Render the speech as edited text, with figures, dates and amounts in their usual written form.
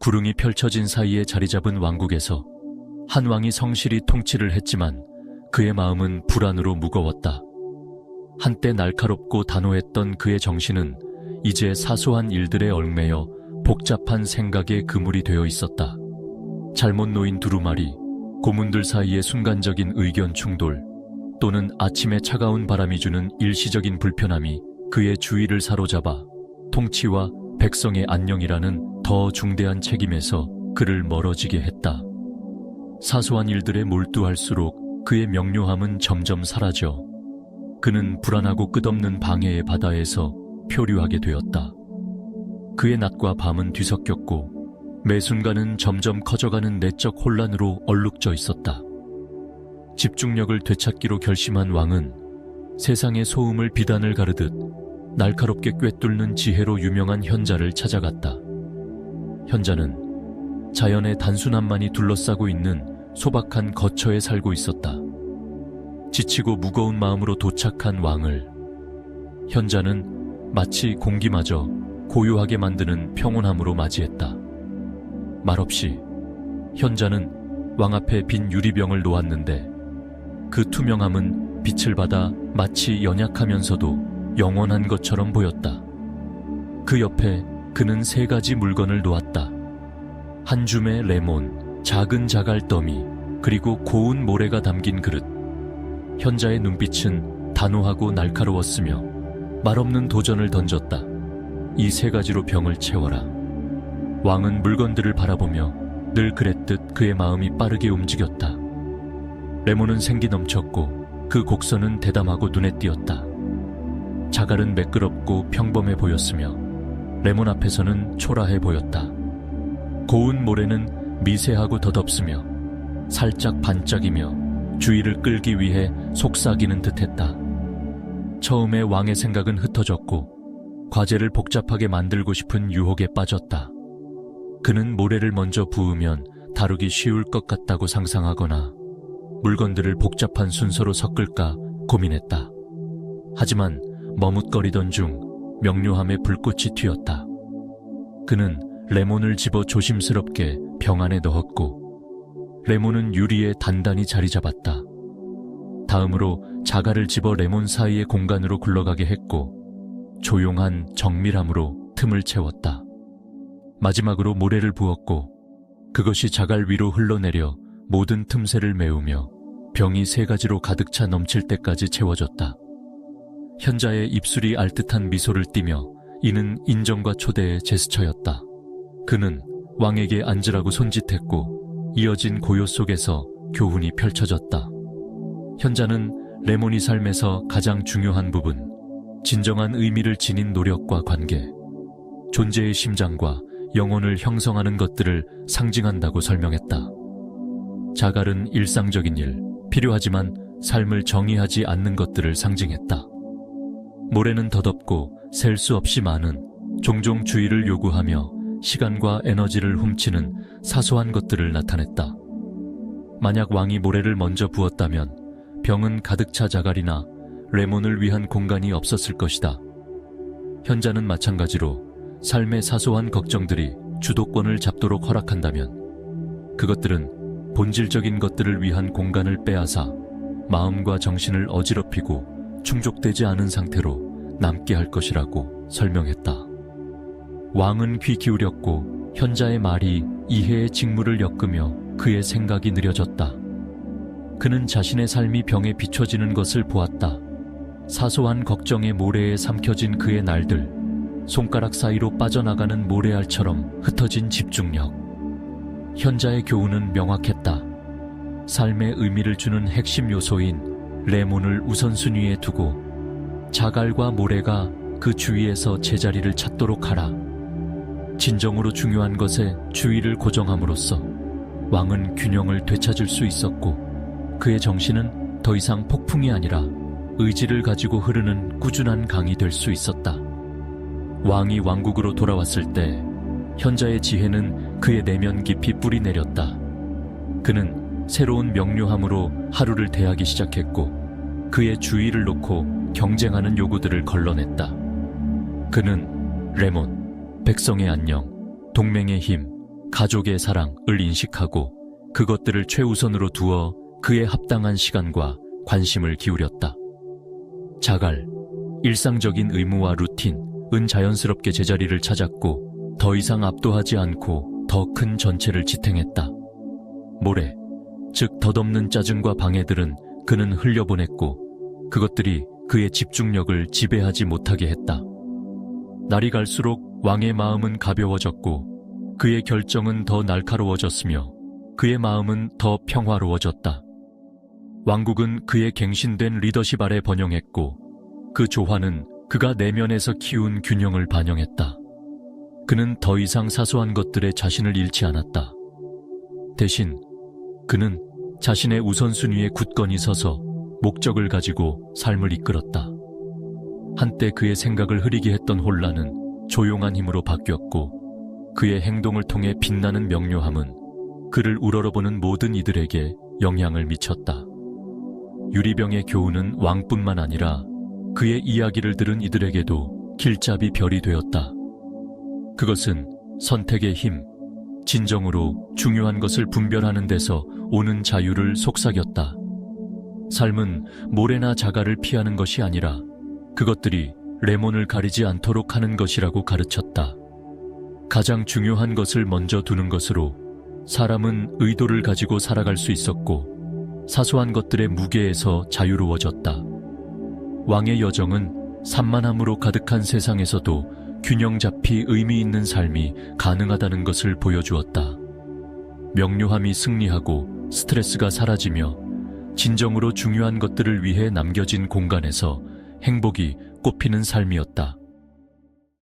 구릉이 펼쳐진 사이에 자리잡은 왕국에서 한 왕이 성실히 통치를 했지만 그의 마음은 불안으로 무거웠다. 한때 날카롭고 단호했던 그의 정신은 이제 사소한 일들에 얽매여 복잡한 생각에 그물이 되어 있었다. 잘못 놓인 두루마리, 고문들 사이의 순간적인 의견 충돌, 또는 아침에 차가운 바람이 주는 일시적인 불편함이 그의 주의를 사로잡아 통치와 백성의 안녕이라는 더 중대한 책임에서 그를 멀어지게 했다. 사소한 일들에 몰두할수록 그의 명료함은 점점 사라져 그는 불안하고 끝없는 방해의 바다에서 표류하게 되었다. 그의 낮과 밤은 뒤섞였고 매 순간은 점점 커져가는 내적 혼란으로 얼룩져 있었다. 집중력을 되찾기로 결심한 왕은 세상의 소음을 비단을 가르듯 날카롭게 꿰뚫는 지혜로 유명한 현자를 찾아갔다. 현자는 자연의 단순함만이 둘러싸고 있는 소박한 거처에 살고 있었다. 지치고 무거운 마음으로 도착한 왕을 현자는 마치 공기마저 고요하게 만드는 평온함으로 맞이했다. 말없이 현자는 왕 앞에 빈 유리병을 놓았는데 그 투명함은 빛을 받아 마치 연약하면서도 영원한 것처럼 보였다. 그 옆에 그는 3가지 물건을 놓았다. 한 줌의 레몬, 작은 자갈 더미, 그리고 고운 모래가 담긴 그릇. 현자의 눈빛은 단호하고 날카로웠으며 말없는 도전을 던졌다. 이 3가지로 병을 채워라. 왕은 물건들을 바라보며 늘 그랬듯 그의 마음이 빠르게 움직였다. 레몬은 생기 넘쳤고 그 곡선은 대담하고 눈에 띄었다. 자갈은 매끄럽고 평범해 보였으며 레몬 앞에서는 초라해 보였다. 고운 모래는 미세하고 덧없으며 살짝 반짝이며 주의를 끌기 위해 속삭이는 듯했다. 처음에 왕의 생각은 흩어졌고 과제를 복잡하게 만들고 싶은 유혹에 빠졌다. 그는 모래를 먼저 부으면 다루기 쉬울 것 같다고 상상하거나 물건들을 복잡한 순서로 섞을까 고민했다. 하지만 머뭇거리던 중 명료함의 불꽃이 튀었다. 그는 레몬을 집어 조심스럽게 병 안에 넣었고 레몬은 유리에 단단히 자리 잡았다. 다음으로 자갈을 집어 레몬 사이의 공간으로 굴러가게 했고 조용한 정밀함으로 틈을 채웠다. 마지막으로 모래를 부었고 그것이 자갈 위로 흘러내려 모든 틈새를 메우며 병이 3가지로 가득 차 넘칠 때까지 채워졌다. 현자의 입술이 알듯한 미소를 띠며 이는 인정과 초대의 제스처였다. 그는 왕에게 앉으라고 손짓했고 이어진 고요 속에서 교훈이 펼쳐졌다. 현자는 레몬이 삶에서 가장 중요한 부분, 진정한 의미를 지닌 노력과 관계, 존재의 심장과 영혼을 형성하는 것들을 상징한다고 설명했다. 자갈은 일상적인 일, 필요하지만 삶을 정의하지 않는 것들을 상징했다. 모래는 덧없고 셀 수 없이 많은, 종종 주의를 요구하며 시간과 에너지를 훔치는 사소한 것들을 나타냈다. 만약 왕이 모래를 먼저 부었다면 병은 가득 차 자갈이나 레몬을 위한 공간이 없었을 것이다. 현자는 마찬가지로 삶의 사소한 걱정들이 주도권을 잡도록 허락한다면 그것들은 본질적인 것들을 위한 공간을 빼앗아 마음과 정신을 어지럽히고 충족되지 않은 상태로 남게 할 것이라고 설명했다. 왕은 귀 기울였고 현자의 말이 이해의 직무를 엮으며 그의 생각이 느려졌다. 그는 자신의 삶이 병에 비춰지는 것을 보았다. 사소한 걱정의 모래에 삼켜진 그의 날들, 손가락 사이로 빠져나가는 모래알처럼 흩어진 집중력. 현자의 교훈은 명확했다. 삶의 의미를 주는 핵심 요소인 레몬을 우선순위에 두고 자갈과 모래가 그 주위에서 제자리를 찾도록 하라. 진정으로 중요한 것에 주의를 고정함으로써 왕은 균형을 되찾을 수 있었고 그의 정신은 더 이상 폭풍이 아니라 의지를 가지고 흐르는 꾸준한 강이 될 수 있었다. 왕이 왕국으로 돌아왔을 때 현자의 지혜는 그의 내면 깊이 뿌리 내렸다. 그는 새로운 명료함으로 하루를 대하기 시작했고 그의 주의를 놓고 경쟁하는 요구들을 걸러냈다. 그는 레몬, 백성의 안녕, 동맹의 힘, 가족의 사랑을 인식하고 그것들을 최우선으로 두어 그에 합당한 시간과 관심을 기울였다. 자갈, 일상적인 의무와 루틴은 자연스럽게 제자리를 찾았고 더 이상 압도하지 않고 더 큰 전체를 지탱했다. 모래, 즉 덧없는 짜증과 방해들은 그는 흘려보냈고 그것들이 그의 집중력을 지배하지 못하게 했다. 날이 갈수록 왕의 마음은 가벼워졌고 그의 결정은 더 날카로워졌으며 그의 마음은 더 평화로워졌다. 왕국은 그의 갱신된 리더십 아래 번영했고 그 조화는 그가 내면에서 키운 균형을 반영했다. 그는 더 이상 사소한 것들에 자신을 잃지 않았다. 대신 그는 자신의 우선순위에 굳건히 서서 목적을 가지고 삶을 이끌었다. 한때 그의 생각을 흐리게 했던 혼란은 조용한 힘으로 바뀌었고 그의 행동을 통해 빛나는 명료함은 그를 우러러보는 모든 이들에게 영향을 미쳤다. 유리병의 교훈은 왕뿐만 아니라 그의 이야기를 들은 이들에게도 길잡이 별이 되었다. 그것은 선택의 힘, 진정으로 중요한 것을 분별하는 데서 오는 자유를 속삭였다. 삶은 모래나 자갈을 피하는 것이 아니라 그것들이 레몬을 가리지 않도록 하는 것이라고 가르쳤다. 가장 중요한 것을 먼저 두는 것으로 사람은 의도를 가지고 살아갈 수 있었고 사소한 것들의 무게에서 자유로워졌다. 왕의 여정은 산만함으로 가득한 세상에서도 균형 잡히 의미 있는 삶이 가능하다는 것을 보여주었다. 명료함이 승리하고 스트레스가 사라지며 진정으로 중요한 것들을 위해 남겨진 공간에서 행복이 꽃피는 삶이었다.